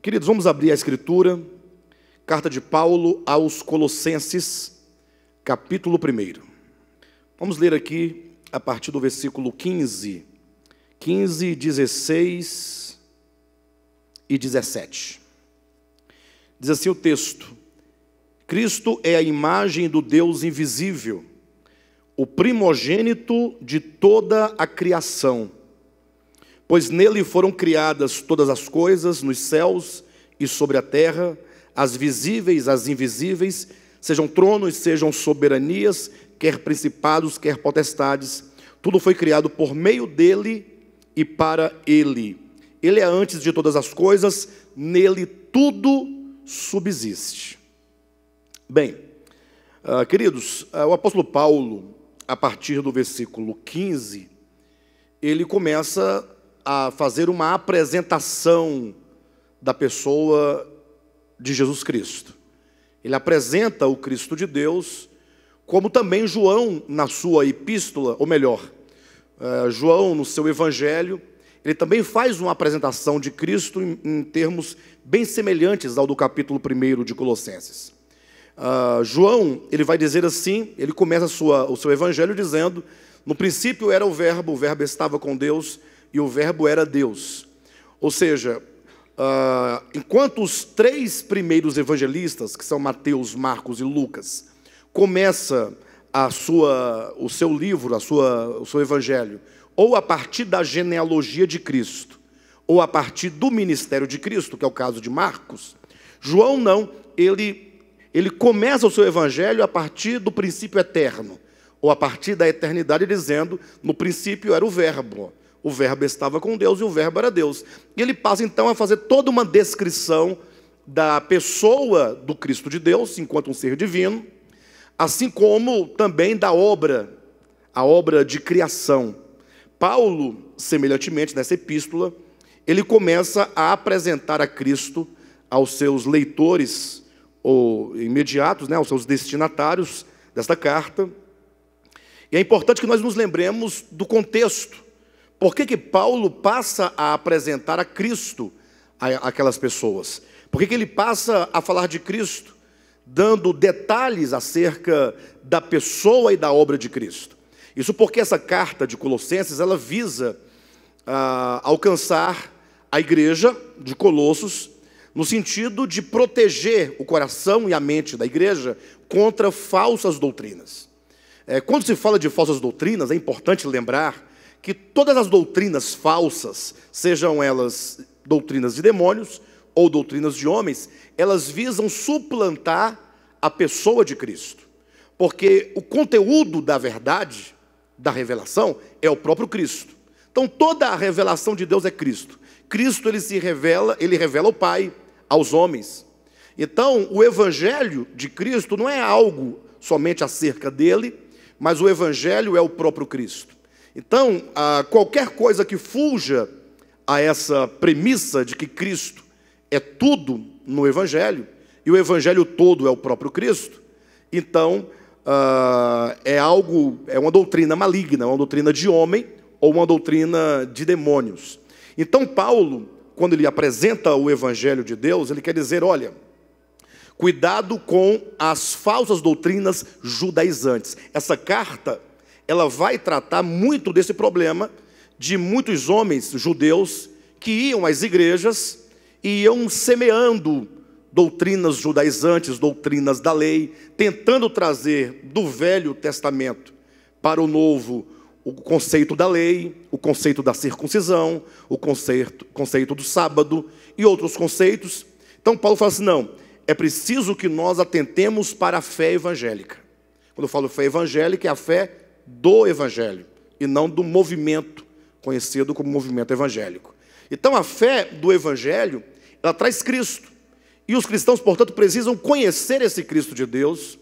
Queridos, vamos abrir a Escritura, carta de Paulo aos Colossenses, capítulo 1. Vamos ler aqui a partir do versículo 15, 16 e 17. Diz assim o texto: Cristo é a imagem do Deus invisível, o primogênito de toda a criação. Pois nele foram criadas todas as coisas, nos céus e sobre a terra, as visíveis, as invisíveis, sejam tronos, sejam soberanias, quer principados, quer potestades. Tudo foi criado por meio dele e para ele. Ele é antes de todas as coisas, nele tudo subsiste. Bem, queridos, o apóstolo Paulo, a partir do versículo 15, ele começa a fazer uma apresentação da pessoa de Jesus Cristo. Ele apresenta o Cristo de Deus, como também João na sua epístola, ou melhor, João no seu evangelho, ele também faz uma apresentação de Cristo em termos bem semelhantes ao do capítulo 1 de Colossenses. João, ele vai dizer assim, ele começa o seu evangelho dizendo: no princípio era o verbo estava com Deus, e o verbo era Deus. Ou seja, enquanto os três primeiros evangelistas, que são Mateus, Marcos e Lucas, começa o seu livro, o seu evangelho, ou a partir da genealogia de Cristo, ou a partir do ministério de Cristo, que é o caso de Marcos, João não, ele começa o seu evangelho a partir do princípio eterno, ou a partir da eternidade, dizendo: no princípio era o verbo estava com Deus e o verbo era Deus. E ele passa então a fazer toda uma descrição da pessoa do Cristo de Deus, enquanto um ser divino, assim como também da obra, a obra de criação. Paulo, semelhantemente nessa epístola, ele começa a apresentar a Cristo aos seus leitores, ou imediatos, aos seus destinatários desta carta. E é importante que nós nos lembremos do contexto. Por que Paulo passa a apresentar a Cristo àquelas pessoas? Por que ele passa a falar de Cristo, dando detalhes acerca da pessoa e da obra de Cristo? Isso porque essa carta de Colossenses, ela visa alcançar a igreja de Colossos, no sentido de proteger o coração e a mente da igreja contra falsas doutrinas. Quando se fala de falsas doutrinas, é importante lembrar que todas as doutrinas falsas, sejam elas doutrinas de demônios ou doutrinas de homens, elas visam suplantar a pessoa de Cristo. Porque o conteúdo da verdade, da revelação, é o próprio Cristo. Então toda a revelação de Deus é Cristo. Cristo, ele revela o Pai aos homens. Então o evangelho de Cristo não é algo somente acerca dele, mas o evangelho é o próprio Cristo. Então, qualquer coisa que fuja a essa premissa de que Cristo é tudo no Evangelho, e o Evangelho todo é o próprio Cristo, então é uma doutrina maligna, uma doutrina de homem, ou uma doutrina de demônios. Então Paulo, quando ele apresenta o Evangelho de Deus, ele quer dizer: olha, cuidado com as falsas doutrinas judaizantes. Essa carta, ela vai tratar muito desse problema de muitos homens judeus que iam às igrejas e iam semeando doutrinas judaizantes, doutrinas da lei, tentando trazer do Velho Testamento para o Novo o conceito da lei, o conceito da circuncisão, o conceito do sábado e outros conceitos. Então Paulo fala assim: não, é preciso que nós atentemos para a fé evangélica. Quando eu falo fé evangélica, é a fé do evangelho, e não do movimento conhecido como movimento evangélico. Então a fé do evangelho, ela traz Cristo, e os cristãos, portanto, precisam conhecer esse Cristo de Deus,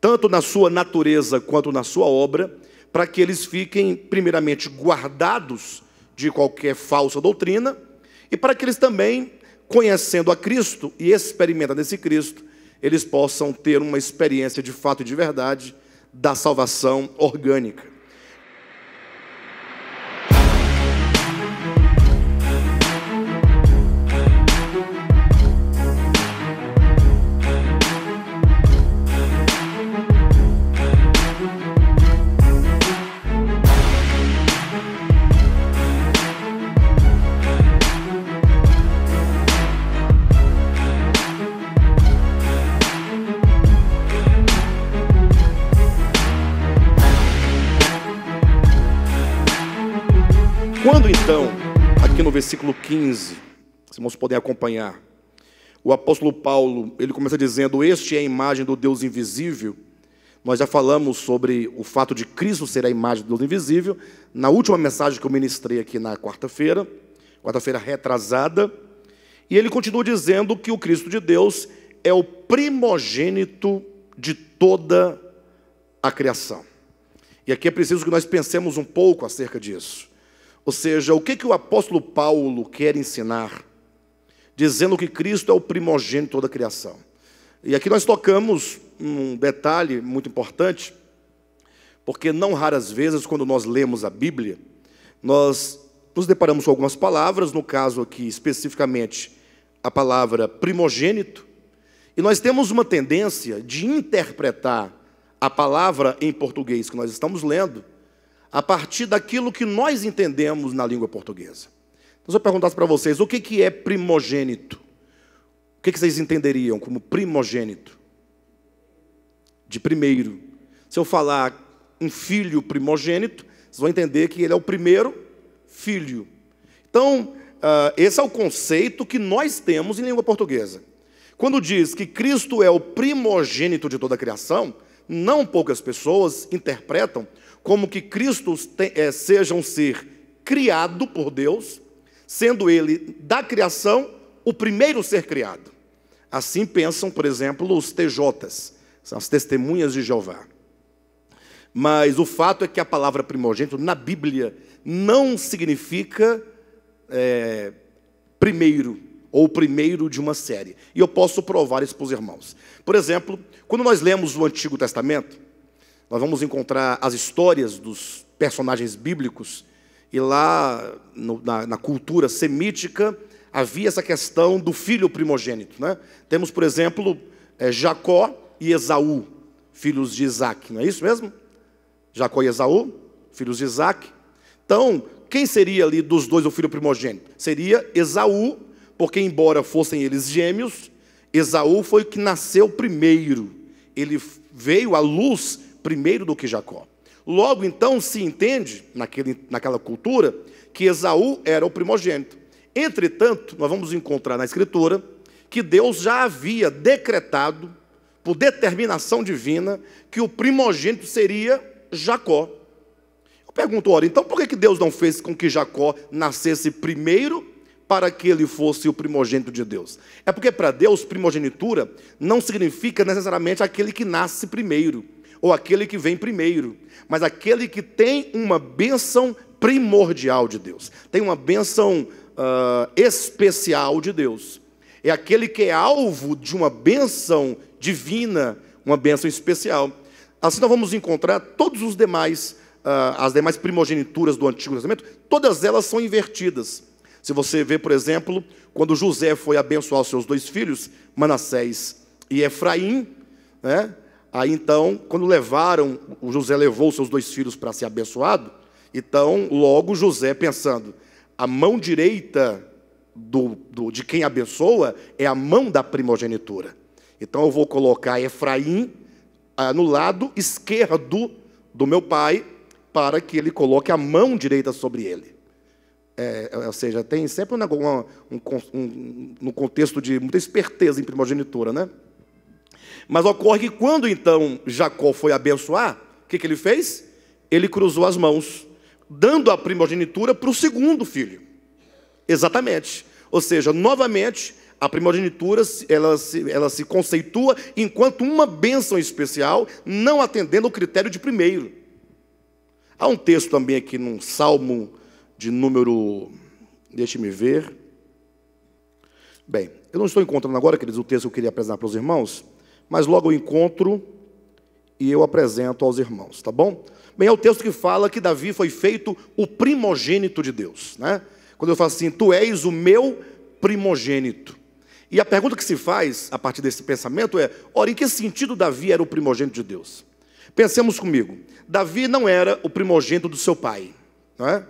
tanto na sua natureza quanto na sua obra, para que eles fiquem primeiramente guardados de qualquer falsa doutrina, e para que eles também, conhecendo a Cristo e experimentando esse Cristo, eles possam ter uma experiência de fato e de verdade da salvação orgânica. então, aqui no versículo 15, os irmãos podem acompanhar. O apóstolo Paulo, ele começa dizendo: este é a imagem do Deus invisível. Nós já falamos sobre o fato de Cristo ser a imagem do Deus invisível na última mensagem que eu ministrei aqui na quarta-feira retrasada. E ele continua dizendo que o Cristo de Deus é o primogênito de toda a criação. E aqui é preciso que nós pensemos um pouco acerca disso. Ou seja, o que o apóstolo Paulo quer ensinar, dizendo que Cristo é o primogênito de toda a criação? E aqui nós tocamos um detalhe muito importante, porque não raras vezes, quando nós lemos a Bíblia, nós nos deparamos com algumas palavras, no caso aqui especificamente a palavra primogênito, e nós temos uma tendência de interpretar a palavra em português que nós estamos lendo a partir daquilo que nós entendemos na língua portuguesa. Então, se eu perguntasse para vocês, o que é primogênito? O que vocês entenderiam como primogênito? De primeiro. Se eu falar um filho primogênito, vocês vão entender que ele é o primeiro filho. Então, esse é o conceito que nós temos em língua portuguesa. Quando diz que Cristo é o primogênito de toda a criação, não poucas pessoas interpretam como que Cristo seja um ser criado por Deus, sendo ele da criação o primeiro ser criado. Assim pensam, por exemplo, os TJs, são as testemunhas de Jeová. Mas o fato é que a palavra primogênito na Bíblia não significa primeiro, ou primeiro de uma série. E eu posso provar isso para os irmãos. Por exemplo, quando nós lemos o Antigo Testamento, nós vamos encontrar as histórias dos personagens bíblicos, e lá na cultura semítica havia essa questão do filho primogênito, né? Temos, por exemplo, Jacó e Esaú, filhos de Isaac, não é isso mesmo? Jacó e Esaú, filhos de Isaac. Então, quem seria ali dos dois o filho primogênito? Seria Esaú, porque embora fossem eles gêmeos, Esaú foi o que nasceu primeiro. Ele veio à luz primeiro do que Jacó. Logo, então, se entende, naquela cultura, que Esaú era o primogênito. Entretanto, nós vamos encontrar na Escritura que Deus já havia decretado, por determinação divina, que o primogênito seria Jacó. Eu pergunto, ora, então por que Deus não fez com que Jacó nascesse primeiro para que ele fosse o primogênito de Deus? É porque para Deus, primogenitura não significa necessariamente aquele que nasce primeiro, ou aquele que vem primeiro, mas aquele que tem uma bênção primordial de Deus, tem uma bênção especial de Deus. É aquele que é alvo de uma bênção divina, uma bênção especial. Assim nós vamos encontrar todos os demais, as demais primogenituras do Antigo Testamento, todas elas são invertidas. Se você vê, por exemplo, quando José foi abençoar os seus dois filhos, Manassés e Efraim, né? Aí então, quando o José levou os seus dois filhos para ser abençoado, então logo José pensando, a mão direita de quem abençoa é a mão da primogenitura. Então eu vou colocar Efraim no lado esquerdo do meu pai, para que ele coloque a mão direita sobre ele. Ou seja, tem sempre no contexto de muita esperteza em primogenitura, né? Mas ocorre que quando então Jacó foi abençoar, o que ele fez? Ele cruzou as mãos, dando a primogenitura para o segundo filho. Exatamente. Ou seja, novamente, a primogenitura ela se conceitua enquanto uma bênção especial, não atendendo ao critério de primeiro. Há um texto também aqui num Salmo de número, deixe-me ver. Bem, eu não estou encontrando agora, queridos, o texto que eu queria apresentar para os irmãos, mas logo eu encontro e eu apresento aos irmãos, tá bom? Bem, é o texto que fala que Davi foi feito o primogênito de Deus, né? Quando eu falo assim, tu és o meu primogênito. E a pergunta que se faz a partir desse pensamento é, ora, em que sentido Davi era o primogênito de Deus? Pensemos comigo, Davi não era o primogênito do seu pai, não é?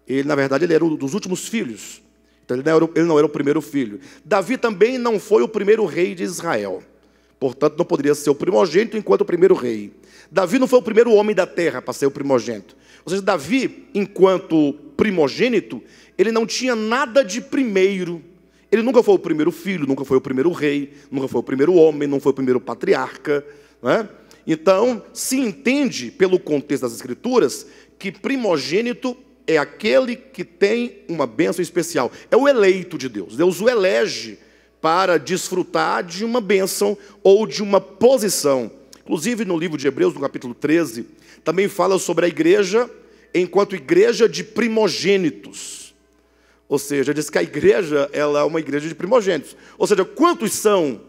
Ele, na verdade, ele era um dos últimos filhos, então ele não era o primeiro filho. Davi também não foi o primeiro rei de Israel, portanto não poderia ser o primogênito enquanto o primeiro rei. Davi não foi o primeiro homem da terra para ser o primogênito. Ou seja, Davi, enquanto primogênito, ele não tinha nada de primeiro. Ele nunca foi o primeiro filho, nunca foi o primeiro rei, nunca foi o primeiro homem, não foi o primeiro patriarca, né? Então, se entende, pelo contexto das Escrituras, que primogênito é aquele que tem uma bênção especial. É o eleito de Deus. Deus o elege para desfrutar de uma bênção ou de uma posição. Inclusive, no livro de Hebreus, no capítulo 13, também fala sobre a igreja enquanto igreja de primogênitos. Ou seja, diz que a igreja ela é uma igreja de primogênitos. Ou seja, quantos são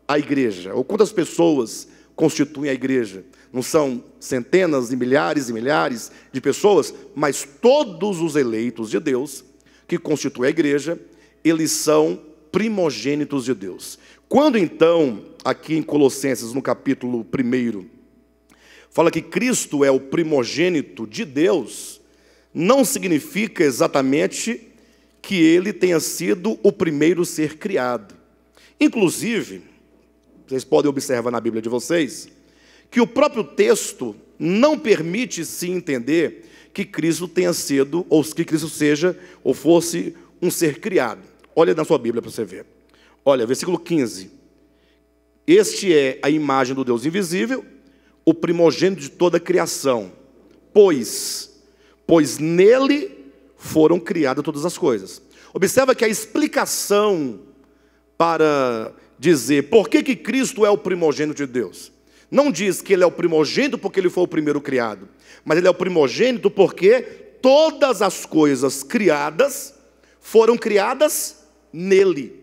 a igreja? Ou quantas pessoas constituem a igreja? Não são centenas e milhares de pessoas, mas todos os eleitos de Deus que constituem a igreja, eles são primogênitos de Deus. Quando então, aqui em Colossenses, no capítulo 1, fala que Cristo é o primogênito de Deus, não significa exatamente que ele tenha sido o primeiro ser criado. Inclusive, vocês podem observar na Bíblia de vocês, que o próprio texto não permite se entender que Cristo tenha sido, ou que Cristo seja, ou fosse um ser criado. Olha na sua Bíblia para você ver. Olha, versículo 15. Este é a imagem do Deus invisível, o primogênito de toda a criação, pois nele foram criadas todas as coisas. Observa que a explicação para dizer por que Cristo é o primogênito de Deus, não diz que ele é o primogênito porque ele foi o primeiro criado, mas ele é o primogênito porque todas as coisas criadas foram criadas nele.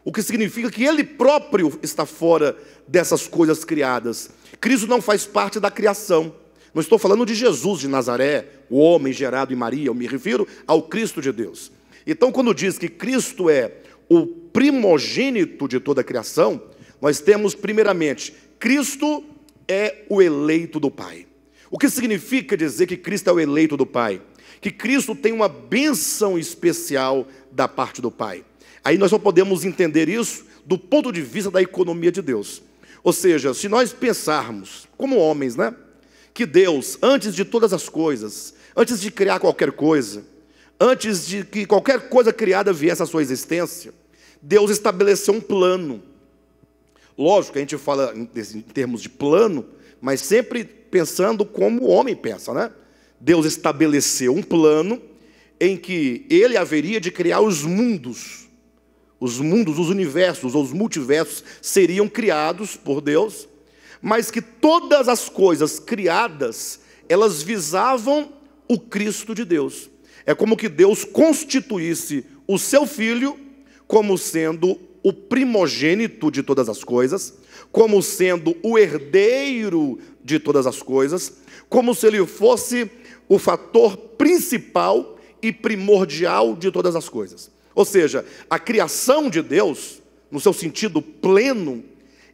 O que significa que ele próprio está fora dessas coisas criadas. Cristo não faz parte da criação. Não estou falando de Jesus de Nazaré, o homem gerado em Maria, eu me refiro ao Cristo de Deus. Então, quando diz que Cristo é o primogênito de toda a criação, nós temos, primeiramente, Cristo é o eleito do Pai. O que significa dizer que Cristo é o eleito do Pai? Que Cristo tem uma bênção especial da parte do Pai. Aí nós só podemos entender isso do ponto de vista da economia de Deus. Ou seja, se nós pensarmos, como homens, né? Que Deus, antes de todas as coisas, antes de criar qualquer coisa, antes de que qualquer coisa criada viesse à sua existência, Deus estabeleceu um plano. Lógico que a gente fala em termos de plano, mas sempre pensando como o homem pensa, né? Deus estabeleceu um plano em que ele haveria de criar os mundos, os universos, ou os multiversos seriam criados por Deus, mas que todas as coisas criadas, elas visavam o Cristo de Deus. É como que Deus constituísse o seu Filho como sendo o primogênito de todas as coisas, como sendo o herdeiro de todas as coisas, como se ele fosse o fator principal e primordial de todas as coisas. Ou seja, a criação de Deus, no seu sentido pleno,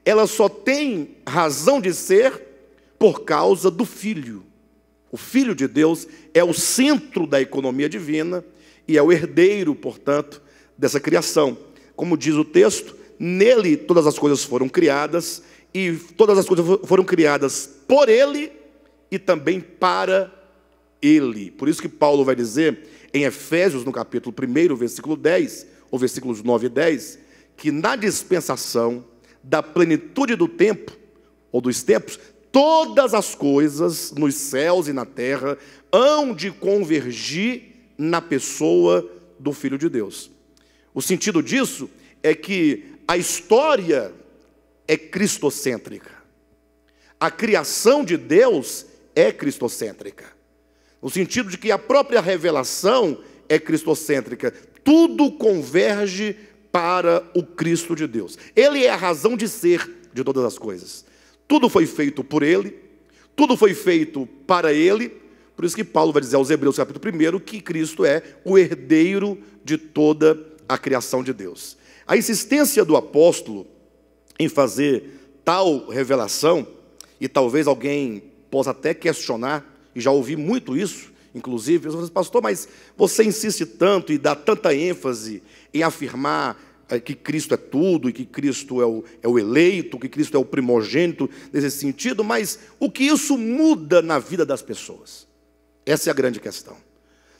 ela só tem razão de ser por causa do Filho. O Filho de Deus é o centro da economia divina e é o herdeiro, portanto, dessa criação. Como diz o texto, nele todas as coisas foram criadas e todas as coisas foram criadas por ele e também para ele. Por isso que Paulo vai dizer em Efésios, no capítulo 1, versículo 10, ou versículos 9 e 10, que na dispensação da plenitude do tempo, ou dos tempos, todas as coisas nos céus e na terra hão de convergir na pessoa do Filho de Deus. O sentido disso é que a história é cristocêntrica. A criação de Deus é cristocêntrica. No sentido de que a própria revelação é cristocêntrica. Tudo converge para o Cristo de Deus. Ele é a razão de ser de todas as coisas. Tudo foi feito por ele, tudo foi feito para ele. Por isso que Paulo vai dizer aos Hebreus, capítulo 1, que Cristo é o herdeiro de toda a criação de Deus. A insistência do apóstolo em fazer tal revelação, e talvez alguém possa até questionar, e já ouvi muito isso, inclusive, eu falo, pastor, mas você insiste tanto e dá tanta ênfase em afirmar que Cristo é tudo, e que Cristo é o eleito, que Cristo é o primogênito, nesse sentido, mas o que isso muda na vida das pessoas? Essa é a grande questão.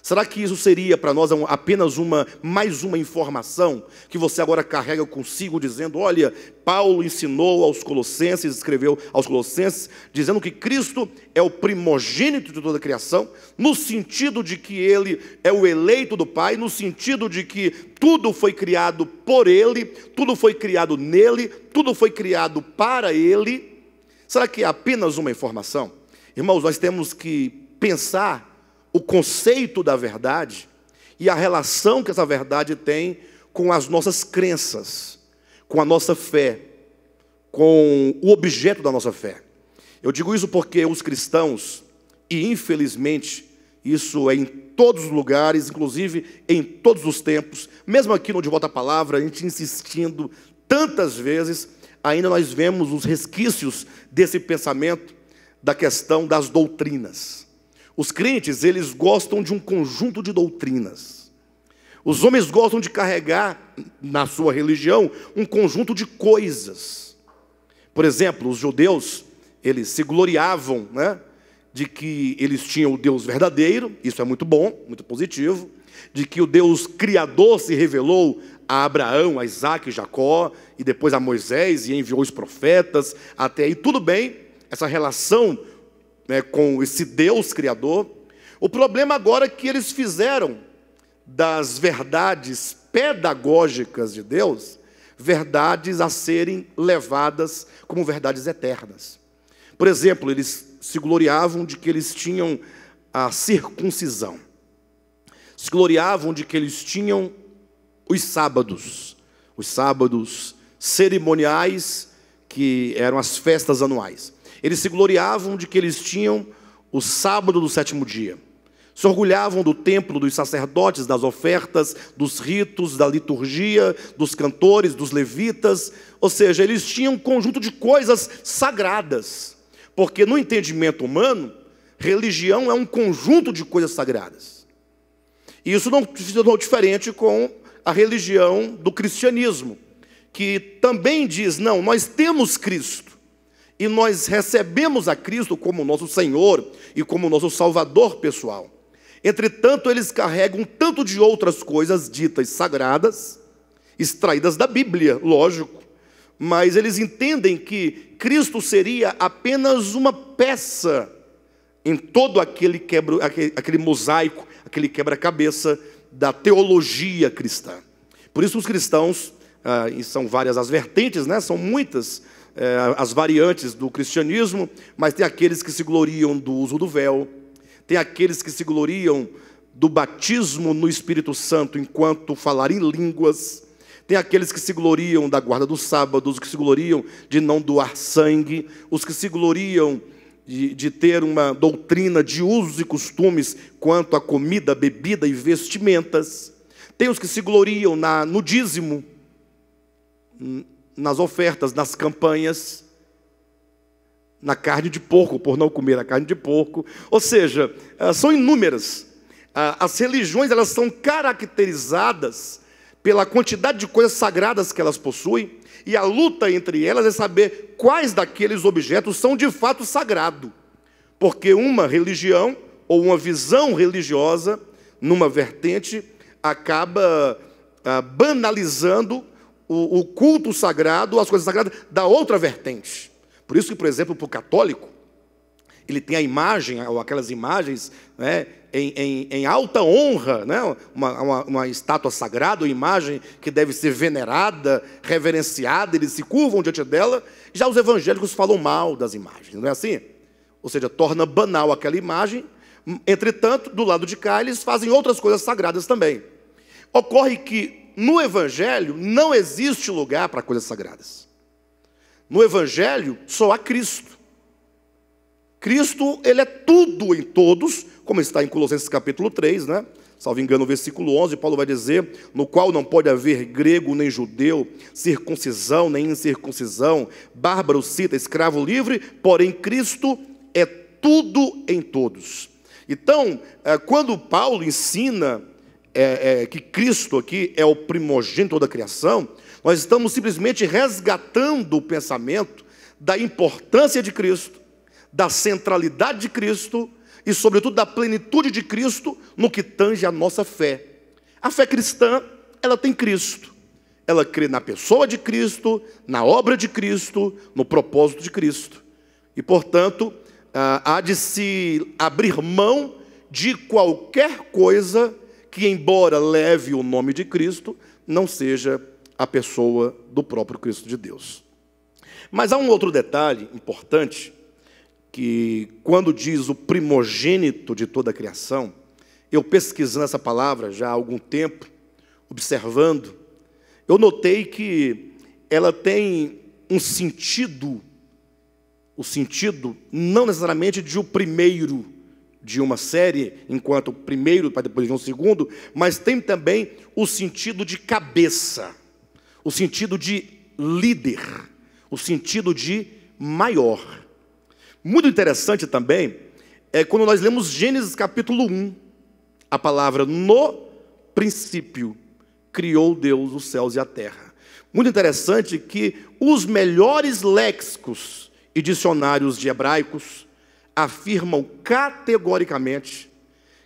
Será que isso seria para nós apenas mais uma informação que você agora carrega consigo, dizendo, olha, Paulo ensinou aos Colossenses, escreveu aos Colossenses, dizendo que Cristo é o primogênito de toda a criação, no sentido de que ele é o eleito do Pai, no sentido de que tudo foi criado por ele, tudo foi criado nele, tudo foi criado para ele. Será que é apenas uma informação? Irmãos, nós temos que pensar o conceito da verdade e a relação que essa verdade tem com as nossas crenças, com a nossa fé, com o objeto da nossa fé. Eu digo isso porque os cristãos, e infelizmente isso é em todos os lugares, inclusive em todos os tempos, mesmo aqui no De Volta à Palavra, a gente insistindo tantas vezes, ainda nós vemos os resquícios desse pensamento da questão das doutrinas. Os crentes, eles gostam de um conjunto de doutrinas. Os homens gostam de carregar na sua religião um conjunto de coisas. Por exemplo, os judeus, eles se gloriavam, né, de que eles tinham o Deus verdadeiro, isso é muito bom, muito positivo, de que o Deus criador se revelou a Abraão, a Isaac e Jacó, e depois a Moisés, e enviou os profetas, até aí tudo bem, essa relação, né, com esse Deus criador. O problema agora é que eles fizeram das verdades pedagógicas de Deus, verdades a serem levadas como verdades eternas. Por exemplo, eles se gloriavam de que eles tinham a circuncisão, se gloriavam de que eles tinham os sábados cerimoniais, que eram as festas anuais. Eles se gloriavam de que eles tinham o sábado do sétimo dia. Se orgulhavam do templo, dos sacerdotes, das ofertas, dos ritos, da liturgia, dos cantores, dos levitas. Ou seja, eles tinham um conjunto de coisas sagradas. Porque no entendimento humano, religião é um conjunto de coisas sagradas. E isso não é diferente com a religião do cristianismo, que também diz, não, nós temos Cristo. E nós recebemos a Cristo como nosso Senhor e como nosso Salvador pessoal. Entretanto, eles carregam um tanto de outras coisas ditas sagradas, extraídas da Bíblia, lógico, mas eles entendem que Cristo seria apenas uma peça em todo aquele mosaico, aquele quebra-cabeça da teologia cristã. Por isso os cristãos, e são várias as vertentes, né? São muitas as variantes do cristianismo, mas tem aqueles que se gloriam do uso do véu, tem aqueles que se gloriam do batismo no Espírito Santo enquanto falar em línguas, tem aqueles que se gloriam da guarda dos sábados, os que se gloriam de não doar sangue, os que se gloriam de ter uma doutrina de usos e costumes quanto a comida, bebida e vestimentas, tem os que se gloriam no dízimo, nas ofertas, nas campanhas, na carne de porco, por não comer a carne de porco. Ou seja, são inúmeras. As religiões, elas são caracterizadas pela quantidade de coisas sagradas que elas possuem, e a luta entre elas é saber quais daqueles objetos são de fato sagrados. Porque uma religião, ou uma visão religiosa, numa vertente, acaba banalizando o culto sagrado, as coisas sagradas da outra vertente. Por isso que, por exemplo, para o católico, ele tem a imagem, ou aquelas imagens, né, em alta honra, né, uma estátua sagrada, uma imagem que deve ser venerada, reverenciada, eles se curvam diante dela. Já os evangélicos falam mal das imagens, não é assim? Ou seja, torna banal aquela imagem. Entretanto, do lado de cá, eles fazem outras coisas sagradas também. Ocorre que no Evangelho não existe lugar para coisas sagradas. No Evangelho só há Cristo. Cristo, ele é tudo em todos, como está em Colossenses capítulo 3, né? Salvo engano, versículo 11, Paulo vai dizer, no qual não pode haver grego nem judeu, circuncisão nem incircuncisão, bárbaro, cita, escravo livre, porém Cristo é tudo em todos. Então, quando Paulo ensina que Cristo aqui é o primogênito da criação, nós estamos simplesmente resgatando o pensamento da importância de Cristo, da centralidade de Cristo, e, sobretudo, da plenitude de Cristo no que tange a nossa fé. A fé cristã, ela tem Cristo. Ela crê na pessoa de Cristo, na obra de Cristo, no propósito de Cristo. E, portanto, há de se abrir mão de qualquer coisa que, embora leve o nome de Cristo, não seja a pessoa do próprio Cristo de Deus. Mas há um outro detalhe importante, que quando diz o primogênito de toda a criação, eu pesquisando essa palavra já há algum tempo, observando, eu notei que ela tem um sentido, o sentido não necessariamente de o primeiro de uma série, enquanto o primeiro para depois vir um segundo, mas tem também o sentido de cabeça, o sentido de líder, o sentido de maior. Muito interessante também é quando nós lemos Gênesis capítulo 1, a palavra no princípio criou Deus os céus e a terra. Muito interessante que os melhores léxicos e dicionários de hebraicos afirmam categoricamente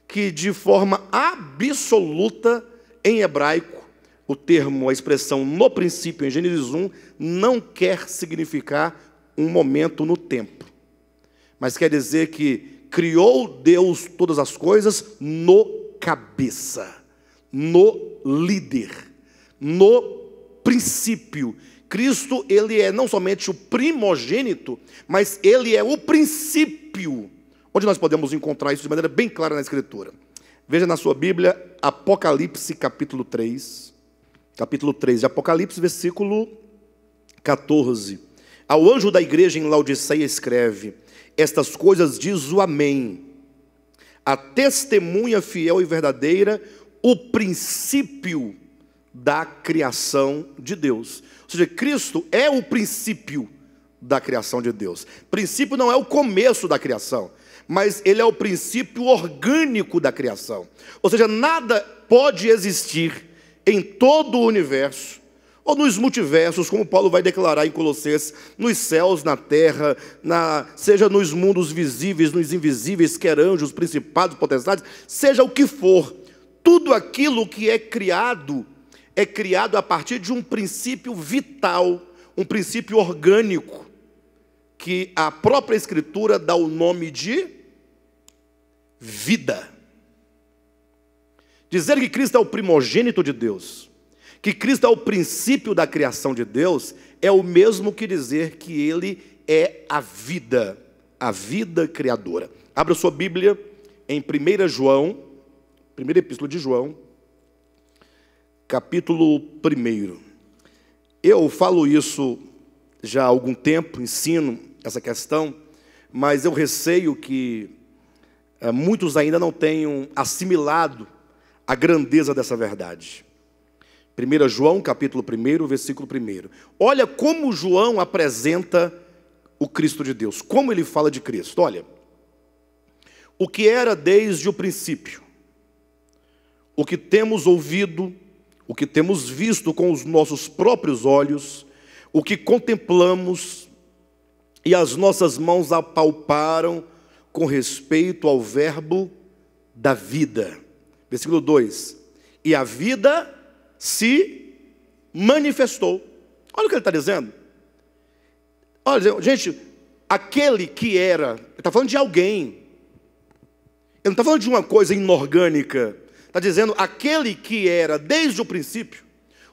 que, de forma absoluta, em hebraico, o termo, a expressão no princípio, em Gênesis 1, não quer significar um momento no tempo, mas quer dizer que criou Deus todas as coisas no cabeça, no líder, no princípio. Cristo, ele é não somente o primogênito, mas ele é o princípio. Onde nós podemos encontrar isso de maneira bem clara na Escritura? Veja na sua Bíblia, Apocalipse capítulo 3. Capítulo 3 de Apocalipse, versículo 14. Ao anjo da igreja em Laodiceia escreve: estas coisas diz o Amém, a testemunha fiel e verdadeira, o princípio da criação de Deus. Ou seja, Cristo é o princípio da criação de Deus. Princípio não é o começo da criação, mas ele é o princípio orgânico da criação. Ou seja, nada pode existir em todo o universo, ou nos multiversos, como Paulo vai declarar em Colossenses, nos céus, na terra, seja nos mundos visíveis, nos invisíveis, quer anjos, principados, potestades, seja o que for, tudo aquilo que é criado a partir de um princípio vital, um princípio orgânico, que a própria Escritura dá o nome de vida. Dizer que Cristo é o primogênito de Deus, que Cristo é o princípio da criação de Deus, é o mesmo que dizer que Ele é a vida criadora. Abra sua Bíblia em 1 João, primeira epístola de João, capítulo 1. Eu falo isso já há algum tempo, ensino essa questão, mas eu receio que muitos ainda não tenham assimilado a grandeza dessa verdade. 1 João, capítulo 1, versículo 1. Olha como João apresenta o Cristo de Deus, como ele fala de Cristo. Olha, o que era desde o princípio, o que temos ouvido, o que temos visto com os nossos próprios olhos, o que contemplamos e as nossas mãos apalparam com respeito ao verbo da vida. Versículo 2. E a vida se manifestou. Olha o que ele está dizendo. Olha, gente, aquele que era, ele está falando de alguém. Ele não está falando de uma coisa inorgânica. Está dizendo aquele que era desde o princípio.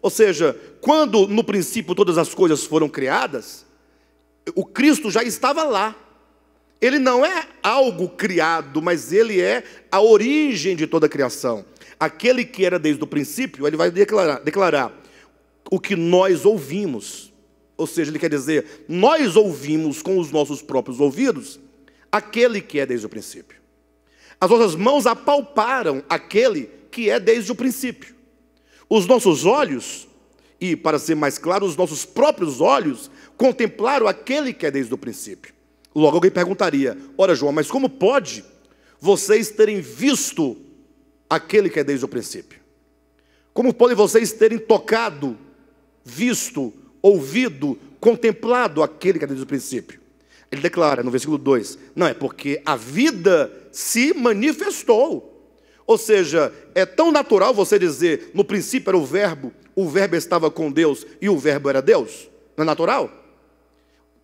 Ou seja, quando no princípio todas as coisas foram criadas, o Cristo já estava lá. Ele não é algo criado, mas ele é a origem de toda a criação. Aquele que era desde o princípio, ele vai declarar o que nós ouvimos. Ou seja, ele quer dizer, nós ouvimos com os nossos próprios ouvidos aquele que é desde o princípio. As nossas mãos apalparam aquele que é desde o princípio. Os nossos olhos, e para ser mais claro, os nossos próprios olhos, contemplaram aquele que é desde o princípio. Logo alguém perguntaria: ora, João, mas como pode vocês terem visto aquele que é desde o princípio? Como podem vocês terem tocado, visto, ouvido, contemplado aquele que é desde o princípio? Ele declara no versículo 2, não, é porque a vida se manifestou. Ou seja, é tão natural você dizer, no princípio era o verbo estava com Deus e o verbo era Deus. Não é natural?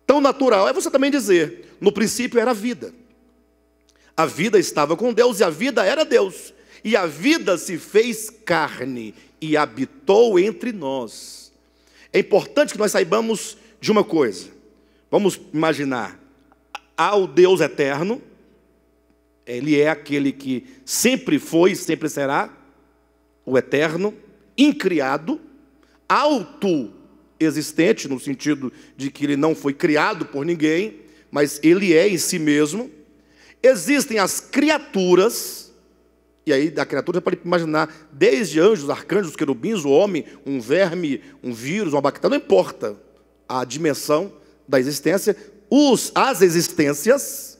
Tão natural é você também dizer, no princípio era a vida. A vida estava com Deus e a vida era Deus. E a vida se fez carne e habitou entre nós. É importante que nós saibamos de uma coisa. Vamos imaginar, há o Deus eterno, Ele é aquele que sempre foi e sempre será, o eterno, incriado, autoexistente, no sentido de que Ele não foi criado por ninguém, mas Ele é em si mesmo. Existem as criaturas, e aí da criatura você pode imaginar, desde anjos, arcanjos, querubins, o homem, um verme, um vírus, uma bactéria, não importa a dimensão da existência, as existências,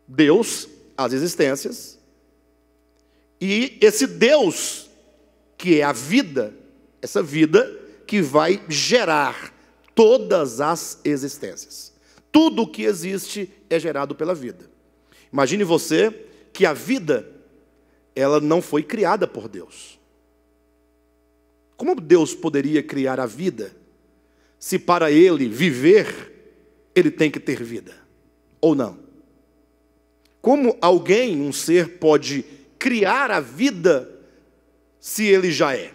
Deus, as existências, e esse Deus, que é a vida, essa vida que vai gerar todas as existências. Tudo o que existe é gerado pela vida. Imagine você que a vida, ela não foi criada por Deus. Como Deus poderia criar a vida, se para Ele viver, Ele tem que ter vida, ou não? Como alguém, um ser, pode criar a vida, se Ele já é?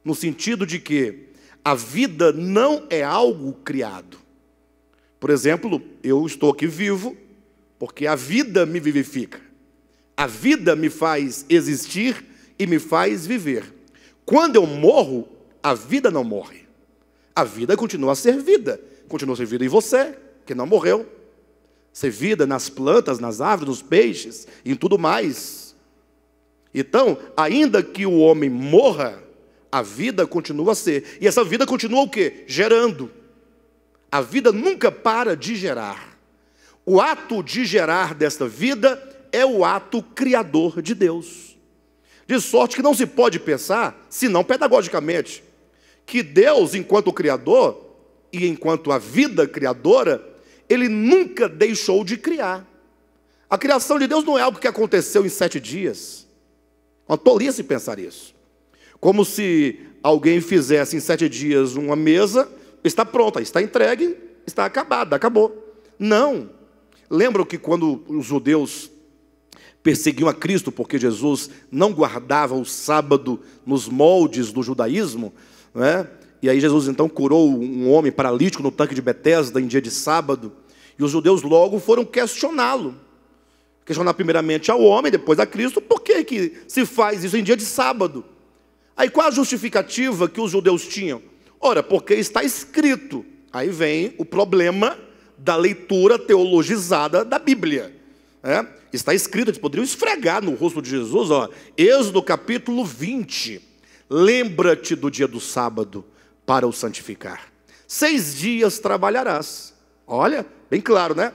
No sentido de que a vida não é algo criado. Por exemplo, eu estou aqui vivo, porque a vida me vivifica. A vida me faz existir e me faz viver. Quando eu morro, a vida não morre. A vida continua a ser vida. Continua a ser vida em você, que não morreu. Ser vida nas plantas, nas árvores, nos peixes, em tudo mais. Então, ainda que o homem morra, a vida continua a ser. E essa vida continua o quê? Gerando. A vida nunca para de gerar. O ato de gerar desta vida é o ato criador de Deus. De sorte que não se pode pensar, senão pedagogicamente, que Deus, enquanto Criador, e enquanto a vida criadora, Ele nunca deixou de criar. A criação de Deus não é algo que aconteceu em 7 dias. Uma tolice pensar isso. Como se alguém fizesse em 7 dias uma mesa, está pronta, está entregue, está acabada, acabou. Não. Lembram que quando os judeus perseguiam a Cristo, porque Jesus não guardava o sábado nos moldes do judaísmo, né? E aí Jesus então curou um homem paralítico no tanque de Betesda em dia de sábado, e os judeus logo foram questioná-lo. Questionar primeiramente ao homem, depois a Cristo, por que se faz isso em dia de sábado? Aí qual a justificativa que os judeus tinham? Ora, porque está escrito. Aí vem o problema da leitura teologizada da Bíblia. Está escrito, eles poderiam esfregar no rosto de Jesus, Êxodo capítulo 20. Lembra-te do dia do sábado para o santificar. 6 dias trabalharás. Olha, bem claro, né?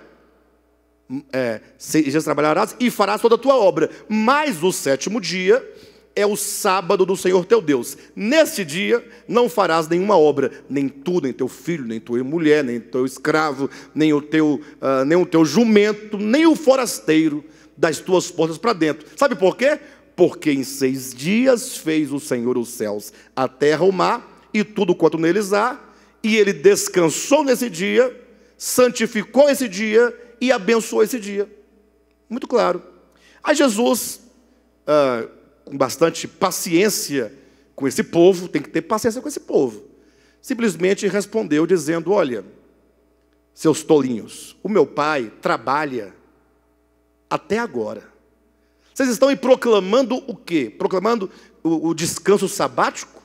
6 dias trabalharás e farás toda a tua obra. Mas o 7º dia é o sábado do Senhor teu Deus. Nesse dia não farás nenhuma obra, nem tu, nem teu filho, nem tua mulher, nem teu escravo, nem o teu jumento, nem o forasteiro das tuas portas para dentro. Sabe por quê? Porque em 6 dias fez o Senhor os céus, a terra, o mar e tudo quanto neles há, e Ele descansou nesse dia, santificou esse dia e abençoou esse dia. Muito claro. Aí Jesus, com bastante paciência com esse povo, tem que ter paciência com esse povo, simplesmente respondeu dizendo: olha, seus tolinhos, o meu pai trabalha até agora. Vocês estão aí proclamando o quê? Proclamando o descanso sabático?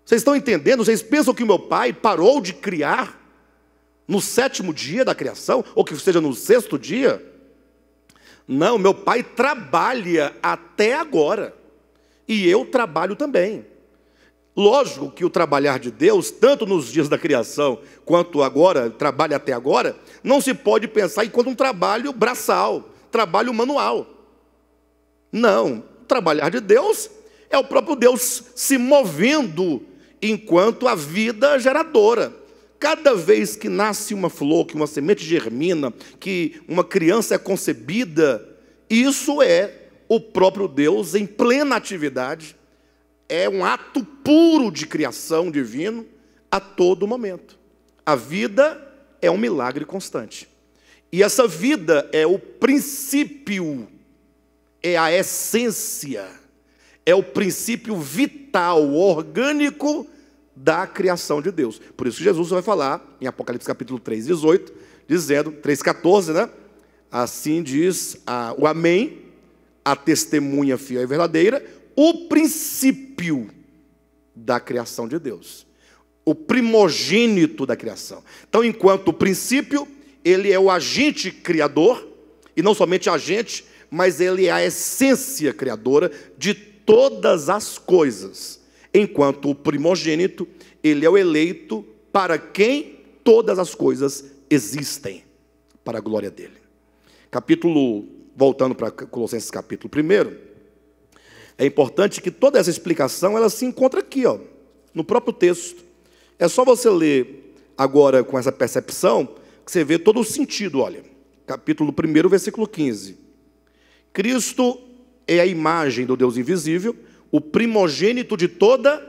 Vocês estão entendendo? Vocês pensam que o meu pai parou de criar no 7º dia da criação? Ou que seja no 6º dia? Não, meu pai trabalha até agora. E eu trabalho também. Lógico que o trabalhar de Deus, tanto nos dias da criação, quanto agora, trabalho até agora, não se pode pensar enquanto um trabalho braçal, trabalho manual. Não, o trabalhar de Deus é o próprio Deus se movendo enquanto a vida geradora. cada vez que nasce uma flor, que uma semente germina, que uma criança é concebida, isso é o próprio Deus em plena atividade. É um ato puro de criação divino a todo momento. A vida é um milagre constante. E essa vida é o princípio, é a essência, é o princípio vital, orgânico da criação de Deus. Por isso que Jesus vai falar em Apocalipse capítulo 3:18, dizendo, 3:14, né? Assim diz o Amém, a testemunha fiel e verdadeira, o princípio da criação de Deus, o primogênito da criação. Então, enquanto o princípio, ele é o agente criador, e não somente agente, mas ele é a essência criadora de todas as coisas. Enquanto o primogênito, ele é o eleito para quem todas as coisas existem, para a glória dele. Voltando para Colossenses capítulo 1, é importante que toda essa explicação, ela se encontra aqui, no próprio texto. É só você ler agora com essa percepção, que você vê todo o sentido, olha. Capítulo 1, versículo 15. Cristo é a imagem do Deus invisível, o primogênito de toda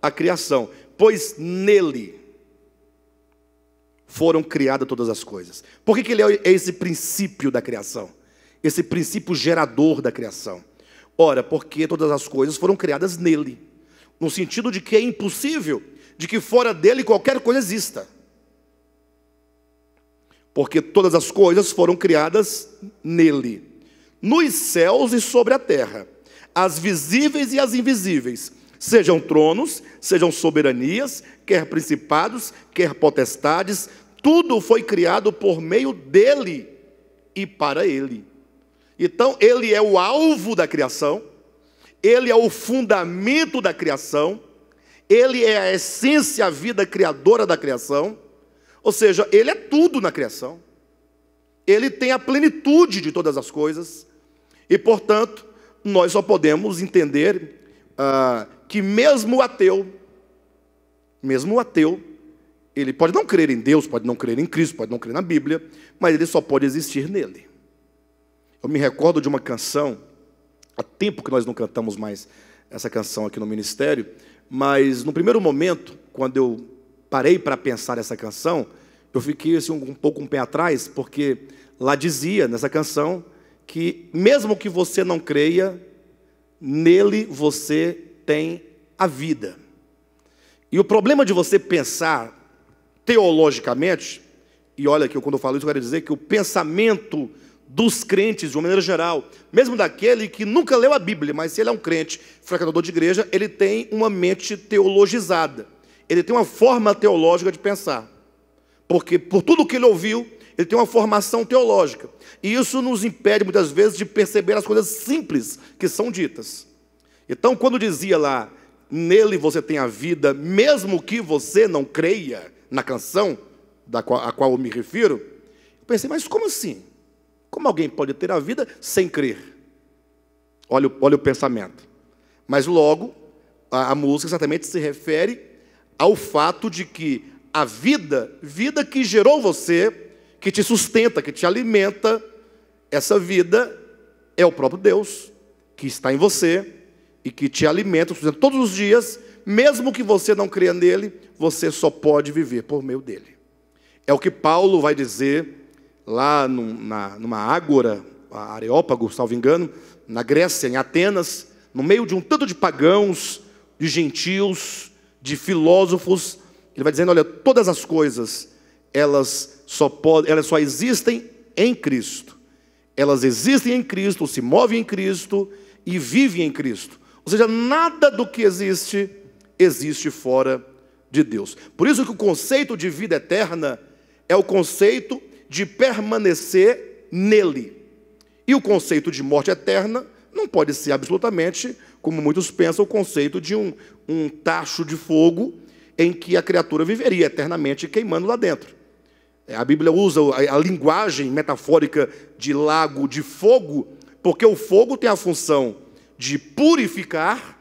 a criação, pois nele foram criadas todas as coisas. Por que ele é esse princípio da criação? Esse princípio gerador da criação? Ora, porque todas as coisas foram criadas nele, no sentido de que é impossível de que fora dele qualquer coisa exista. Porque todas as coisas foram criadas nele, nos céus e sobre a terra, as visíveis e as invisíveis, sejam tronos, sejam soberanias, quer principados, quer potestades, tudo foi criado por meio dele e para ele. Então, ele é o alvo da criação, ele é o fundamento da criação, ele é a essência, a vida criadora da criação, ou seja, ele é tudo na criação, ele tem a plenitude de todas as coisas, e, portanto, nós só podemos entender que mesmo o ateu, ele pode não crer em Deus, pode não crer em Cristo, pode não crer na Bíblia, mas ele só pode existir nele. Eu me recordo de uma canção, há tempo que nós não cantamos mais essa canção aqui no ministério, mas no primeiro momento, quando eu parei para pensar essa canção, eu fiquei assim, um pouco um pé atrás, porque lá dizia, nessa canção, que mesmo que você não creia, nele você tem a vida. E o problema de você pensar teologicamente, e olha que quando eu falo isso, eu quero dizer que o pensamento dos crentes, de uma maneira geral, mesmo daquele que nunca leu a Bíblia, mas se ele é um crente, frequentador de igreja, ele tem uma mente teologizada, ele tem uma forma teológica de pensar, porque por tudo que ele ouviu, ele tem uma formação teológica, e isso nos impede muitas vezes de perceber as coisas simples que são ditas. Então, quando dizia lá, nele você tem a vida, mesmo que você não creia na canção a qual eu me refiro, eu pensei, mas como assim? Como alguém pode ter a vida sem crer? Olha o pensamento. Mas logo, a música certamente se refere ao fato de que a vida que gerou você, que te sustenta, que te alimenta, essa vida é o próprio Deus, que está em você e que te alimenta todos os dias, mesmo que você não creia nele, você só pode viver por meio dele. É o que Paulo vai dizer lá numa ágora, a Areópago, salvo engano, na Grécia, em Atenas, no meio de um tanto de pagãos, de gentios, de filósofos, ele vai dizendo, olha, todas as coisas, elas só existem em Cristo. Elas existem em Cristo, se movem em Cristo e vivem em Cristo. Ou seja, nada do que existe, existe fora de Deus. Por isso que o conceito de vida eterna é o conceito de permanecer nele. E o conceito de morte eterna não pode ser absolutamente, como muitos pensam, o conceito de um tacho de fogo em que a criatura viveria eternamente queimando lá dentro. A Bíblia usa a linguagem metafórica de lago de fogo, porque o fogo tem a função de purificar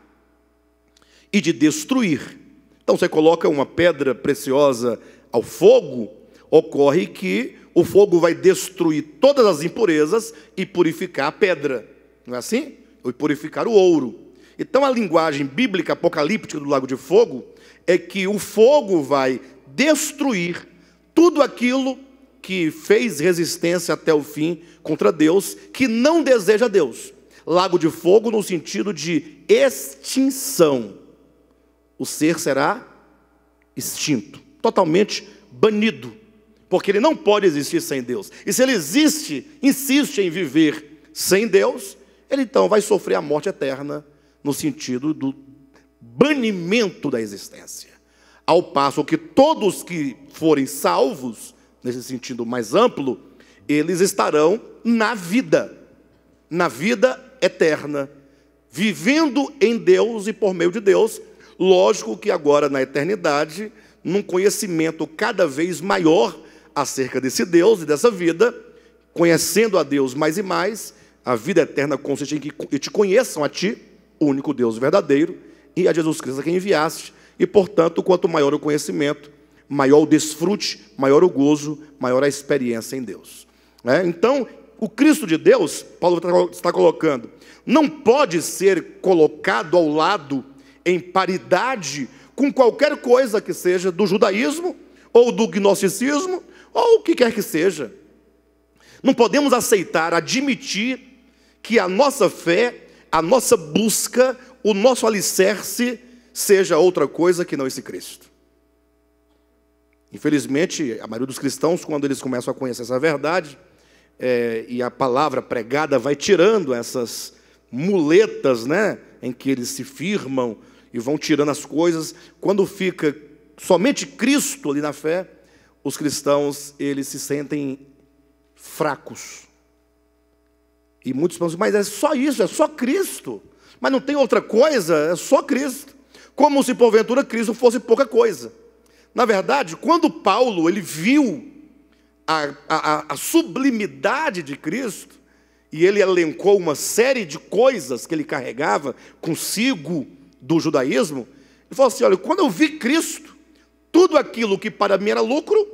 e de destruir. Então você coloca uma pedra preciosa ao fogo, ocorre que o fogo vai destruir todas as impurezas e purificar a pedra. Não é assim? E purificar o ouro. Então a linguagem bíblica apocalíptica do lago de fogo é que o fogo vai destruir tudo aquilo que fez resistência até o fim contra Deus, que não deseja Deus. Lago de fogo no sentido de extinção. O ser será extinto, totalmente banido, porque ele não pode existir sem Deus. E se ele insiste em viver sem Deus, ele então vai sofrer a morte eterna, no sentido do banimento da existência. Ao passo que todos que forem salvos, nesse sentido mais amplo, eles estarão na vida eterna, vivendo em Deus e por meio de Deus. Lógico que agora na eternidade, num conhecimento cada vez maior acerca desse Deus e dessa vida, conhecendo a Deus mais e mais. A vida eterna consiste em que te conheçam a ti, o único Deus verdadeiro, e a Jesus Cristo a quem enviaste. E portanto, quanto maior o conhecimento, maior o desfrute, maior o gozo, maior a experiência em Deus. Então, o Cristo de Deus, Paulo está colocando, não pode ser colocado ao lado, em paridade, com qualquer coisa que seja do judaísmo, ou do gnosticismo, ou o que quer que seja. Não podemos aceitar, admitir que a nossa fé, a nossa busca, o nosso alicerce, seja outra coisa que não esse Cristo. Infelizmente, a maioria dos cristãos, quando eles começam a conhecer essa verdade, e a palavra pregada vai tirando essas muletas, né, em que eles se firmam e vão tirando as coisas, quando fica somente Cristo ali na fé, os cristãos, eles se sentem fracos. E muitos pensam, mas é só isso, é só Cristo. Mas não tem outra coisa, é só Cristo. Como se porventura Cristo fosse pouca coisa. Na verdade, quando Paulo ele viu a sublimidade de Cristo, e ele elencou uma série de coisas que ele carregava consigo do judaísmo, ele falou assim, olha, quando eu vi Cristo, tudo aquilo que para mim era lucro,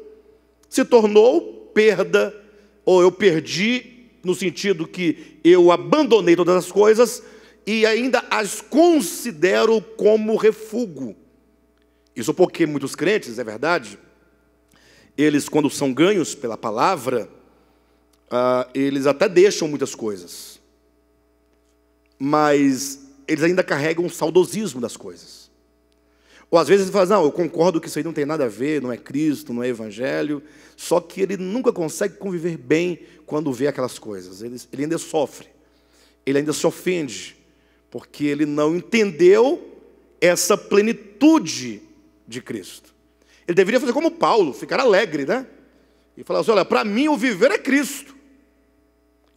se tornou perda, ou eu perdi, no sentido que eu abandonei todas as coisas, e ainda as considero como refúgio. Isso porque muitos crentes, é verdade, eles quando são ganhos pela palavra, eles até deixam muitas coisas, mas eles ainda carregam um saudosismo das coisas. Ou às vezes ele fala, não, eu concordo que isso aí não tem nada a ver, não é Cristo, não é Evangelho, só que ele nunca consegue conviver bem quando vê aquelas coisas. Ele ainda sofre, ele ainda se ofende, porque ele não entendeu essa plenitude de Cristo. Ele deveria fazer como Paulo, ficar alegre, né? E falar assim, olha, para mim o viver é Cristo,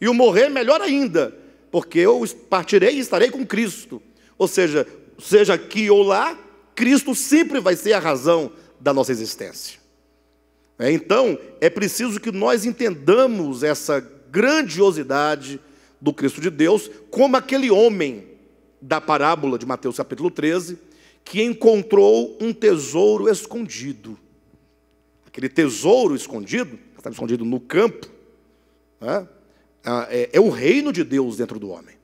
e o morrer é melhor ainda, porque eu partirei e estarei com Cristo. Ou seja, seja aqui ou lá, Cristo sempre vai ser a razão da nossa existência. Então, é preciso que nós entendamos essa grandiosidade do Cristo de Deus, como aquele homem da parábola de Mateus capítulo 13, que encontrou um tesouro escondido. Aquele tesouro escondido, que estava escondido no campo, é o reino de Deus dentro do homem.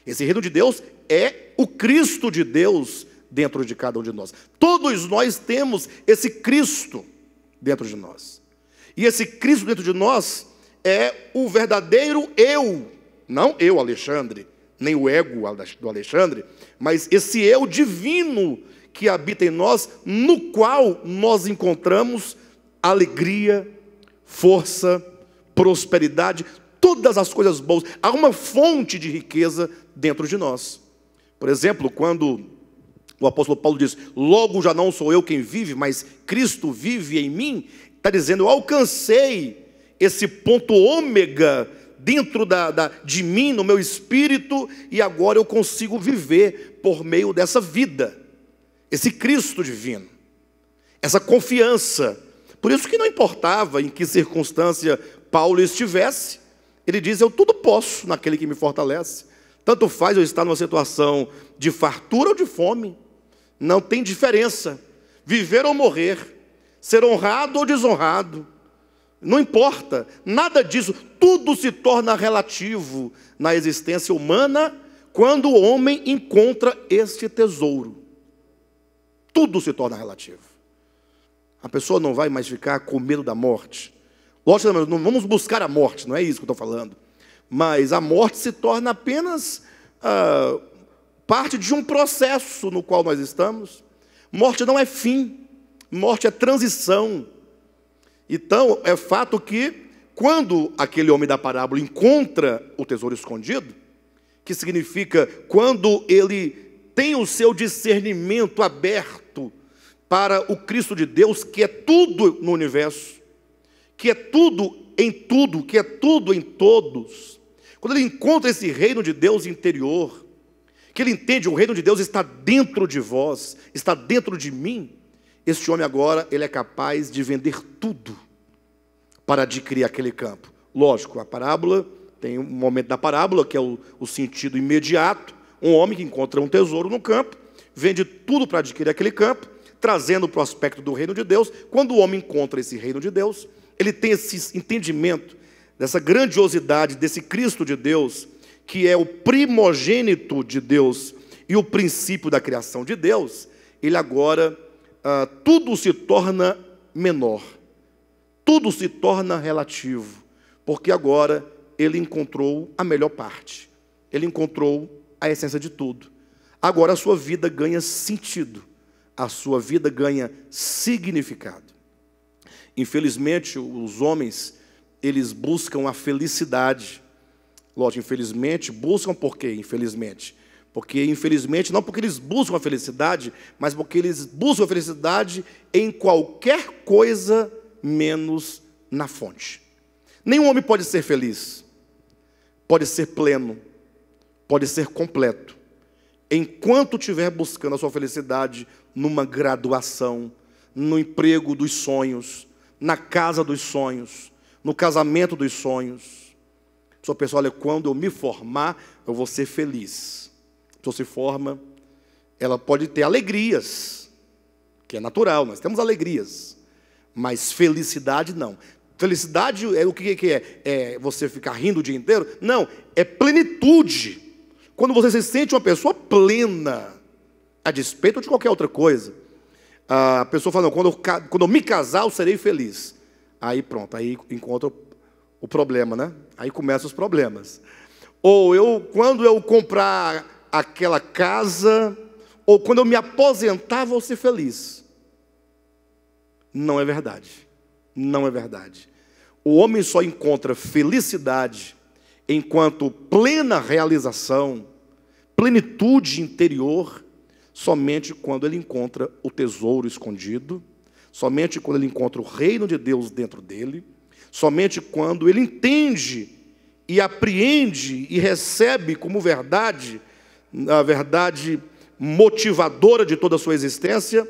Esse reino de Deus é o Cristo de Deus dentro de cada um de nós. Todos nós temos esse Cristo dentro de nós. E esse Cristo dentro de nós é o verdadeiro eu. Não eu, Alexandre, nem o ego do Alexandre, mas esse eu divino que habita em nós, no qual nós encontramos alegria, força, prosperidade, todas as coisas boas. Há uma fonte de riqueza dentro de nós. Por exemplo, quando o apóstolo Paulo diz, logo já não sou eu quem vive, mas Cristo vive em mim, está dizendo, eu alcancei esse ponto ômega dentro de mim, no meu espírito, e agora eu consigo viver por meio dessa vida, esse Cristo divino, essa confiança. Por isso que não importava em que circunstância Paulo estivesse, ele diz, eu tudo posso naquele que me fortalece. Tanto faz eu estar numa situação de fartura ou de fome, não tem diferença, viver ou morrer, ser honrado ou desonrado. Não importa, nada disso, tudo se torna relativo na existência humana quando o homem encontra este tesouro. Tudo se torna relativo. A pessoa não vai mais ficar com medo da morte. Lógico, não vamos buscar a morte, não é isso que eu estou falando. Mas a morte se torna apenas parte de um processo no qual nós estamos. Morte não é fim, morte é transição. Então, é fato que, quando aquele homem da parábola encontra o tesouro escondido, que significa quando ele tem o seu discernimento aberto para o Cristo de Deus, que é tudo no universo, que é tudo em tudo, que é tudo em todos. Quando ele encontra esse reino de Deus interior, que ele entende, o reino de Deus está dentro de vós, está dentro de mim, este homem agora, ele é capaz de vender tudo para adquirir aquele campo. Lógico, a parábola, tem um momento da parábola, que é o sentido imediato, um homem que encontra um tesouro no campo, vende tudo para adquirir aquele campo, trazendo para o aspecto do reino de Deus. Quando o homem encontra esse reino de Deus, ele tem esse entendimento, dessa grandiosidade, desse Cristo de Deus, que é o primogênito de Deus e o princípio da criação de Deus. Ele agora, tudo se torna menor, tudo se torna relativo, porque agora ele encontrou a melhor parte, ele encontrou a essência de tudo. Agora a sua vida ganha sentido, a sua vida ganha significado. Infelizmente, os homens, eles buscam a felicidade. Lógico, infelizmente, buscam por quê? Infelizmente. Porque, infelizmente, não porque eles buscam a felicidade, mas porque eles buscam a felicidade em qualquer coisa menos na fonte. Nenhum homem pode ser feliz, pode ser pleno, pode ser completo, enquanto estiver buscando a sua felicidade numa graduação, no emprego dos sonhos, na casa dos sonhos, no casamento dos sonhos. A pessoa pensa, olha, quando eu me formar, eu vou ser feliz. A pessoa se forma, ela pode ter alegrias, que é natural, nós temos alegrias, mas felicidade não. Felicidade é o que é? É você ficar rindo o dia inteiro? Não, é plenitude. Quando você se sente uma pessoa plena, a despeito de qualquer outra coisa. A pessoa fala, não, quando eu me casar, eu serei feliz. Aí pronto, aí encontra o problema, né? Aí começam os problemas. Ou quando eu comprar aquela casa, ou quando eu me aposentar, vou ser feliz. Não é verdade. Não é verdade. O homem só encontra felicidade enquanto plena realização, plenitude interior, somente quando ele encontra o tesouro escondido, somente quando ele encontra o reino de Deus dentro dele, somente quando ele entende e apreende e recebe como verdade, a verdade motivadora de toda a sua existência,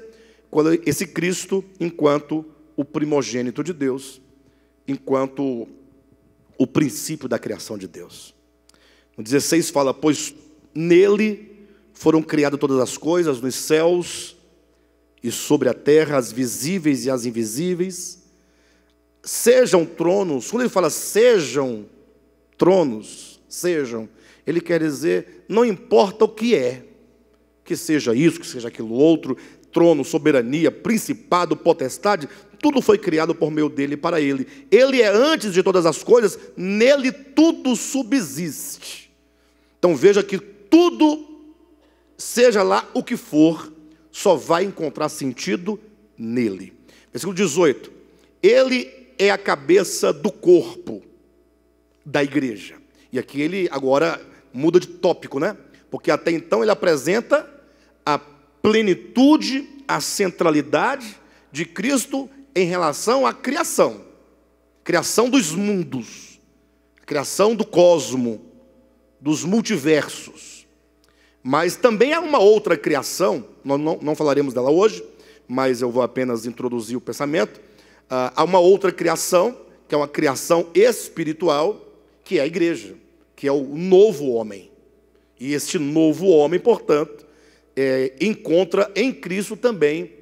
quando esse Cristo, enquanto o primogênito de Deus, enquanto o princípio da criação de Deus. No 16 fala, pois nele foram criadas todas as coisas, nos céus e sobre a terra, as visíveis e as invisíveis, sejam tronos. Quando ele fala sejam tronos, sejam, ele quer dizer, não importa o que seja isso, que seja aquilo outro, trono, soberania, principado, potestade, tudo foi criado por meio dele e para ele. Ele é antes de todas as coisas, nele tudo subsiste. Então veja que tudo, seja lá o que for, só vai encontrar sentido nele. Versículo 18. Ele é a cabeça do corpo da igreja. E aqui ele agora muda de tópico, né? Porque até então ele apresenta a plenitude, a centralidade de Cristo em relação à criação. Criação dos mundos, criação do cosmo, dos multiversos. Mas também há uma outra criação, nós não falaremos dela hoje, mas eu vou apenas introduzir o pensamento. Há uma outra criação, que é uma criação espiritual, que é a igreja, que é o novo homem. E este novo homem, portanto, encontra em Cristo também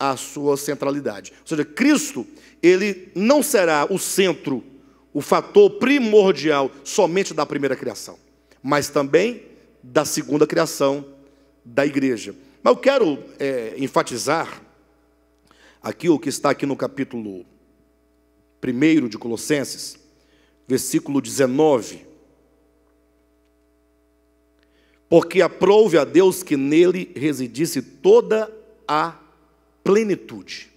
a sua centralidade. Ou seja, Cristo, ele não será o centro, o fator primordial somente da primeira criação, mas também da segunda criação da igreja. Mas eu quero enfatizar aqui o que está aqui no capítulo 1 de Colossenses, versículo 19. Porque aprouve a Deus que nele residisse toda a plenitude.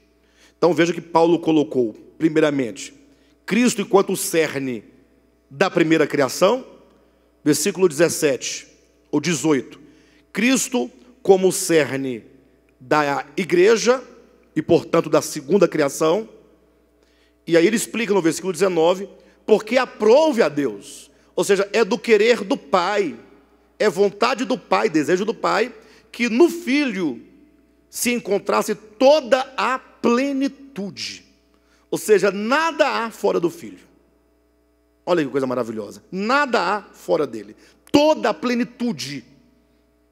Então veja que Paulo colocou, primeiramente, Cristo enquanto o cerne da primeira criação, versículo 17 ou 18. Cristo como o cerne da igreja e, portanto, da segunda criação. E aí ele explica no versículo 19, porque aprouve a Deus, ou seja, é do querer do Pai, é vontade do Pai, desejo do Pai, que no Filho se encontrasse toda a plenitude. Ou seja, nada há fora do Filho. Olha que coisa maravilhosa. Nada há fora dele. Toda a plenitude.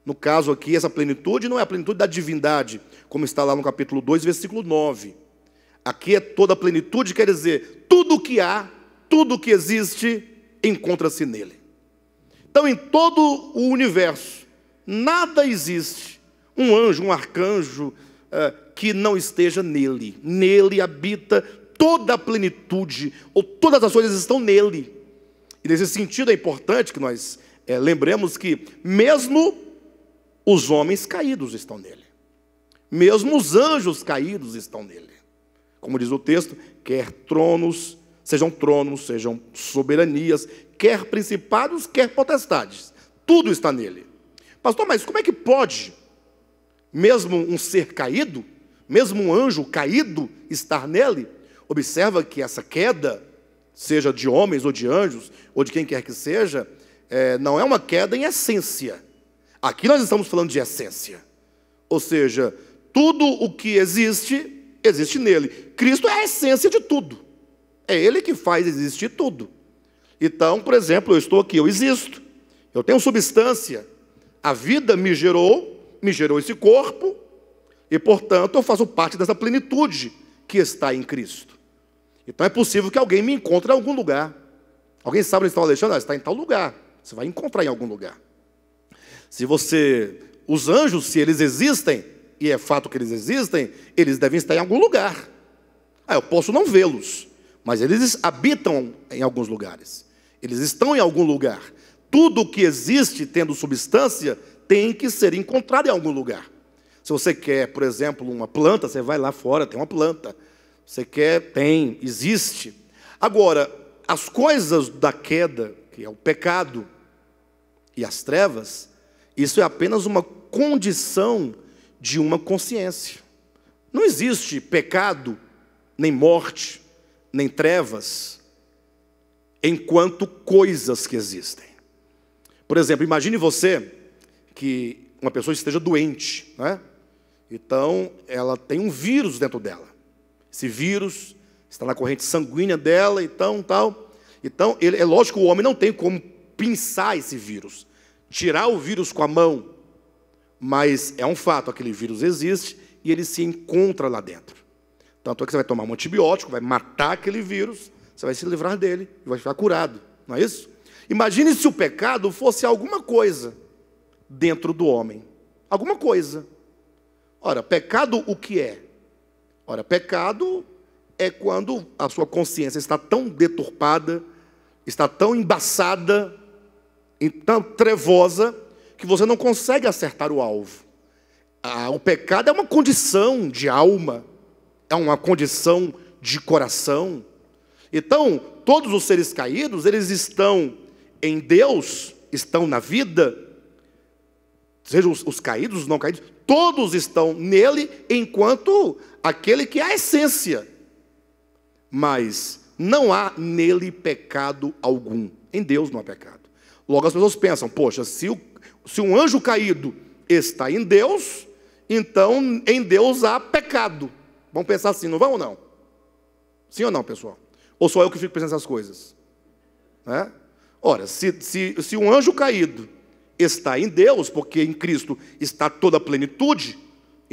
No caso aqui, essa plenitude não é a plenitude da divindade, como está lá no capítulo 2, versículo 9. Aqui é toda a plenitude, quer dizer, tudo o que há, tudo o que existe, encontra-se nele. Então, em todo o universo, nada existe, um anjo, um arcanjo, que não esteja nele. Nele habita toda a plenitude, ou todas as coisas estão nele. E nesse sentido é importante que nós lembremos que mesmo os homens caídos estão nele. Mesmo os anjos caídos estão nele. Como diz o texto, quer tronos, sejam soberanias, quer principados, quer potestades. Tudo está nele. Pastor, mas como é que pode, mesmo um ser caído, mesmo um anjo caído, estar nele? Observa que essa queda, seja de homens ou de anjos, ou de quem quer que seja, não é uma queda em essência. Aqui nós estamos falando de essência. Ou seja, tudo o que existe, existe nele. Cristo é a essência de tudo. É ele que faz existir tudo. Então, por exemplo, eu estou aqui, eu existo. Eu tenho substância. A vida me gerou esse corpo, e, portanto, eu faço parte dessa plenitude que está em Cristo. Então é possível que alguém me encontre em algum lugar. Alguém sabe onde está o Alexandre? Está em tal lugar. Você vai encontrar em algum lugar. Os anjos, se eles existem, e é fato que eles existem, eles devem estar em algum lugar. Eu posso não vê-los, mas eles habitam em alguns lugares. Eles estão em algum lugar. Tudo que existe tendo substância tem que ser encontrado em algum lugar. Se você quer, por exemplo, uma planta, você vai lá fora, tem uma planta. Você quer, existe. Agora, as coisas da queda, que é o pecado e as trevas, isso é apenas uma condição de uma consciência. Não existe pecado, nem morte, nem trevas, enquanto coisas que existem. Por exemplo, imagine você que uma pessoa esteja doente, né? Então, ela tem um vírus dentro dela. Esse vírus está na corrente sanguínea dela, Então, é lógico que o homem não tem como pinçar esse vírus, tirar o vírus com a mão, mas é um fato, aquele vírus existe e ele se encontra lá dentro. Tanto é que você vai tomar um antibiótico, vai matar aquele vírus, você vai se livrar dele e vai ficar curado, não é isso? Imagine se o pecado fosse alguma coisa dentro do homem, alguma coisa. Ora, pecado o que é? Ora, pecado é quando a sua consciência está tão deturpada, está tão embaçada, tão trevosa, que você não consegue acertar o alvo. O pecado é uma condição de alma, é uma condição de coração. Então, todos os seres caídos, eles estão em Deus, estão na vida, sejam os caídos, os não caídos, todos estão nele, enquanto aquele que é a essência. Mas não há nele pecado algum. Em Deus não há pecado. Logo as pessoas pensam, poxa, se um anjo caído está em Deus, então em Deus há pecado. Vamos pensar assim, não vão ou não? Sim ou não, pessoal? Ou só eu que fico pensando essas coisas? Ora, se um anjo caído está em Deus, porque em Cristo está toda a plenitude,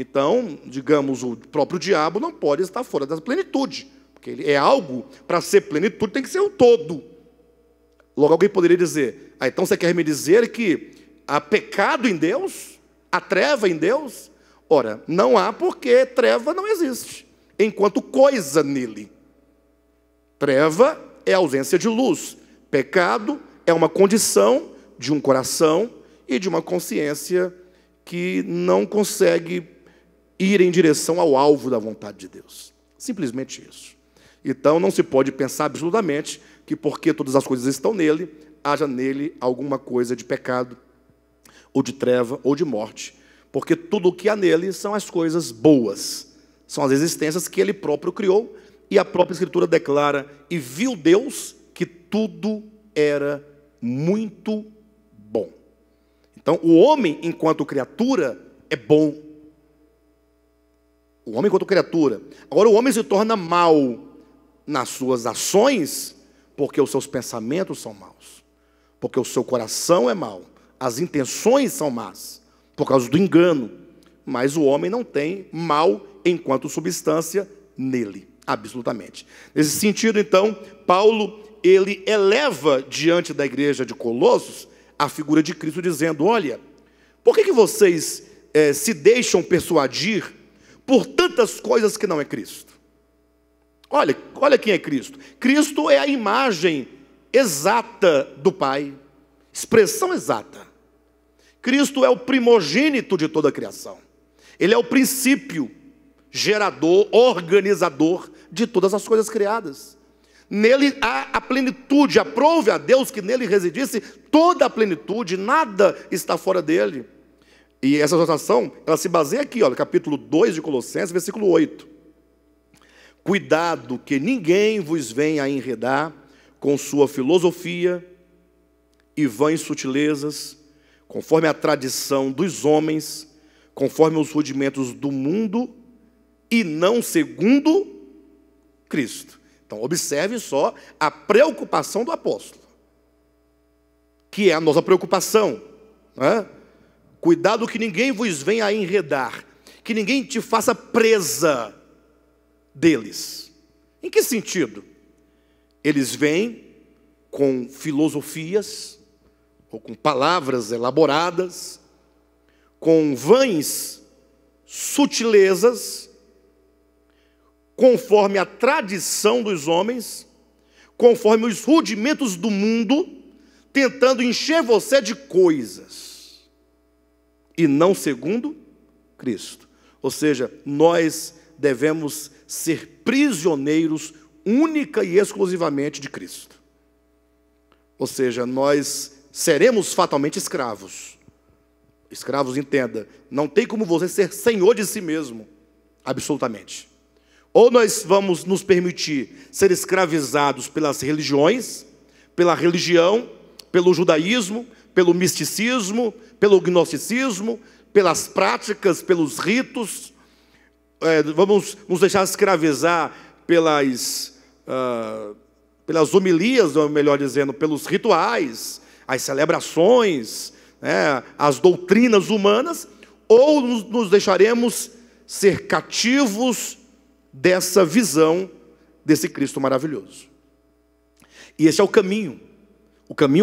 Então, digamos, o próprio diabo não pode estar fora da plenitude, porque ele é algo, para ser plenitude, tem que ser o todo. Logo, alguém poderia dizer, então você quer me dizer que há pecado em Deus? Há treva em Deus? Ora, não há, porque treva não existe, enquanto coisa nele. Treva é ausência de luz. Pecado é uma condição de um coração e de uma consciência que não consegue ir em direção ao alvo da vontade de Deus. Simplesmente isso. Então não se pode pensar absolutamente que porque todas as coisas estão nele, haja nele alguma coisa de pecado, ou de treva, ou de morte. Porque tudo o que há nele são as coisas boas. São as existências que ele próprio criou, e a própria Escritura declara, e viu Deus que tudo era muito bom. Então, o homem, enquanto criatura, é bom. O homem, enquanto criatura. Agora, o homem se torna mau nas suas ações, porque os seus pensamentos são maus. Porque o seu coração é mau. As intenções são más, por causa do engano. Mas o homem não tem mal enquanto substância nele. Absolutamente. Nesse sentido, então, Paulo, ele eleva diante da igreja de Colossos a figura de Cristo, dizendo, olha, por que vocês se deixam persuadir por tantas coisas que não é Cristo? Olha quem é Cristo. Cristo é a imagem exata do Pai, expressão exata. Cristo é o primogênito de toda a criação. Ele é o princípio, gerador, organizador de todas as coisas criadas. Nele há a plenitude, aprove a Deus que nele residisse toda a plenitude, nada está fora dele. E essa exortação, ela se baseia aqui, olha, capítulo 2 de Colossenses, versículo 8. Cuidado que ninguém vos venha a enredar com sua filosofia e vãs sutilezas, conforme a tradição dos homens, conforme os rudimentos do mundo, e não segundo Cristo. Então, observe só a preocupação do apóstolo, que é a nossa preocupação, né? Cuidado que ninguém vos venha a enredar, que ninguém te faça presa deles. Em que sentido? Eles vêm com filosofias, ou com palavras elaboradas, com vãs sutilezas, conforme a tradição dos homens, conforme os rudimentos do mundo, tentando encher você de coisas, e não segundo Cristo. Ou seja, nós devemos ser prisioneiros única e exclusivamente de Cristo. Ou seja, nós seremos fatalmente escravos. Escravos, entenda, não tem como você ser senhor de si mesmo, absolutamente. Ou nós vamos nos permitir ser escravizados pelas religiões, pela religião, pelo judaísmo, pelo misticismo, pelo gnosticismo, pelas práticas, pelos ritos. Vamos nos deixar escravizar pelas homilias, ou melhor dizendo, pelos rituais, as celebrações, as doutrinas humanas, ou nos deixaremos ser cativos dessa visão desse Cristo maravilhoso. E esse é o caminho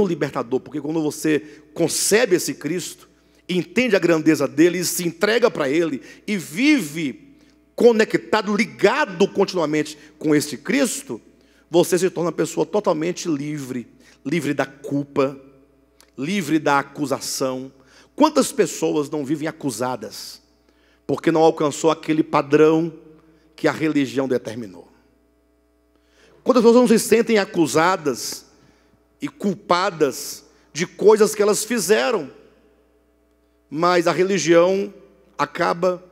libertador, porque quando você concebe esse Cristo, entende a grandeza dele e se entrega para ele e vive conectado, ligado continuamente com este Cristo, você se torna uma pessoa totalmente livre, livre da culpa, livre da acusação. Quantas pessoas não vivem acusadas porque não alcançou aquele padrão que a religião determinou? Quantas pessoas não se sentem acusadas e culpadas de coisas que elas fizeram, mas a religião acaba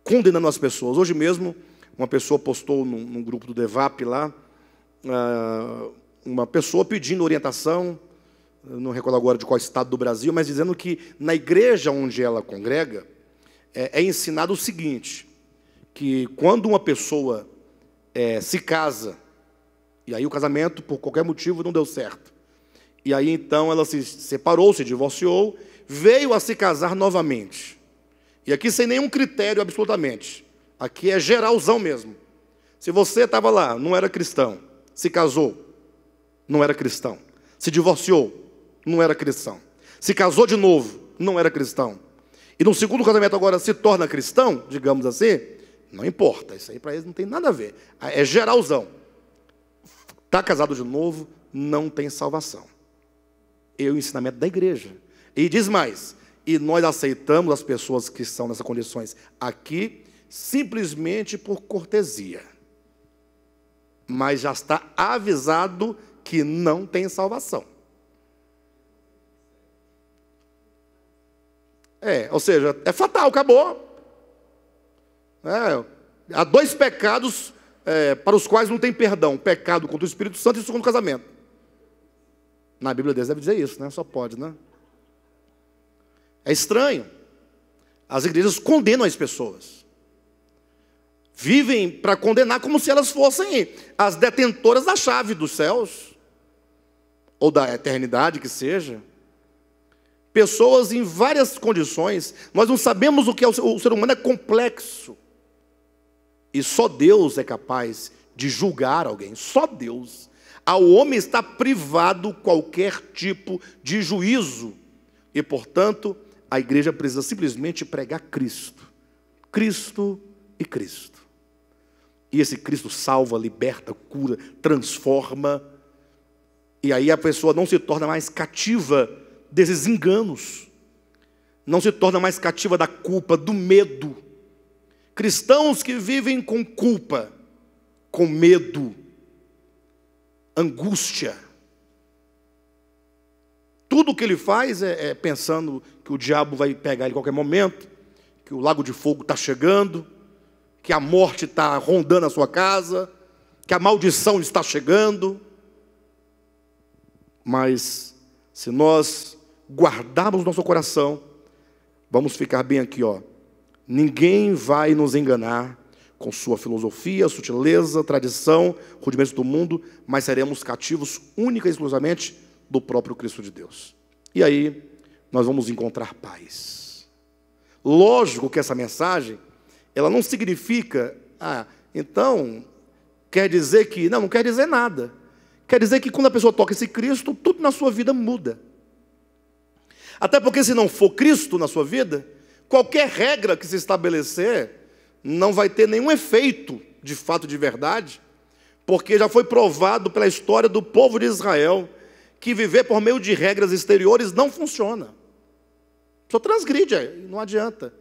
condenando as pessoas? Hoje mesmo, uma pessoa postou num grupo do Devap lá, uma pessoa pedindo orientação, não recordo agora de qual estado do Brasil, mas dizendo que na igreja onde ela congrega, é ensinado o seguinte, que quando uma pessoa se casa, e aí o casamento, por qualquer motivo, não deu certo, e aí então ela se separou, se divorciou, veio a se casar novamente, E aqui sem nenhum critério absolutamente. Aqui é geralzão mesmo. Se você estava lá, não era cristão, se casou, não era cristão, se divorciou, não era cristão, se casou de novo, não era cristão, e no segundo casamento agora se torna cristão, digamos assim, não importa, isso aí para eles não tem nada a ver, é geralzão. Está casado de novo, não tem salvação. É o ensinamento da igreja. E diz mais, e nós aceitamos as pessoas que estão nessas condições aqui, simplesmente por cortesia. Mas já está avisado que não tem salvação. Ou seja, é fatal, acabou. Há dois pecados para os quais não tem perdão: pecado contra o Espírito Santo e o segundo casamento. Na Bíblia deles deve dizer isso, né? Só pode, né? É estranho. As igrejas condenam as pessoas. Vivem para condenar como se elas fossem as detentoras da chave dos céus, ou da eternidade que seja. Pessoas em várias condições. Nós não sabemos o que é o ser humano, é complexo. E só Deus é capaz de julgar alguém. Só Deus. Ao homem está privado qualquer tipo de juízo. E, portanto, a igreja precisa simplesmente pregar Cristo. Cristo e Cristo. E esse Cristo salva, liberta, cura, transforma. E aí a pessoa não se torna mais cativa desses enganos. Não se torna mais cativa da culpa, do medo. Cristãos que vivem com culpa, com medo, angústia. Tudo o que ele faz é pensando que o diabo vai pegar ele a qualquer momento, que o lago de fogo está chegando, que a morte está rondando a sua casa, que a maldição está chegando. Mas se nós guardarmos nosso coração, vamos ficar bem aqui, ó. Ninguém vai nos enganar com sua filosofia, sutileza, tradição, rudimentos do mundo, mas seremos cativos única e exclusivamente do próprio Cristo de Deus. E aí nós vamos encontrar paz. Lógico que essa mensagem, ela não significa, então, quer dizer que, não quer dizer nada. Quer dizer que quando a pessoa toca esse Cristo, tudo na sua vida muda. Até porque se não for Cristo na sua vida, qualquer regra que se estabelecer não vai ter nenhum efeito de fato, de verdade, porque já foi provado pela história do povo de Israel que viver por meio de regras exteriores não funciona. Só transgride, não adianta.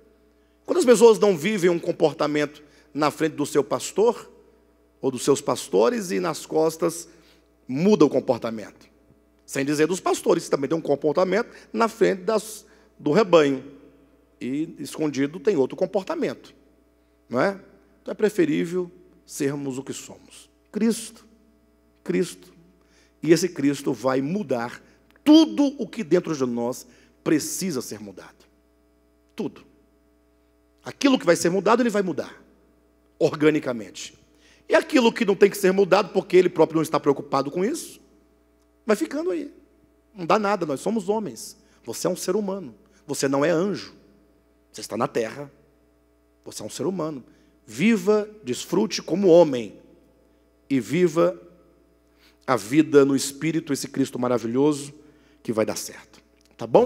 Quando as pessoas não vivem um comportamento na frente do seu pastor ou dos seus pastores e nas costas muda o comportamento. Sem dizer dos pastores, que também tem um comportamento na frente do rebanho. E escondido tem outro comportamento. Não é? Então é preferível sermos o que somos. Cristo. Cristo. E esse Cristo vai mudar tudo o que dentro de nós precisa ser mudado. Tudo. Aquilo que vai ser mudado, ele vai mudar. Organicamente. E aquilo que não tem que ser mudado, porque ele próprio não está preocupado com isso, vai ficando aí. Não dá nada, nós somos homens. Você é um ser humano. Você não é anjo. Você está na terra. Você é um ser humano. Viva, desfrute como homem. E viva a vida no Espírito, esse Cristo maravilhoso, que vai dar certo. Tá bom?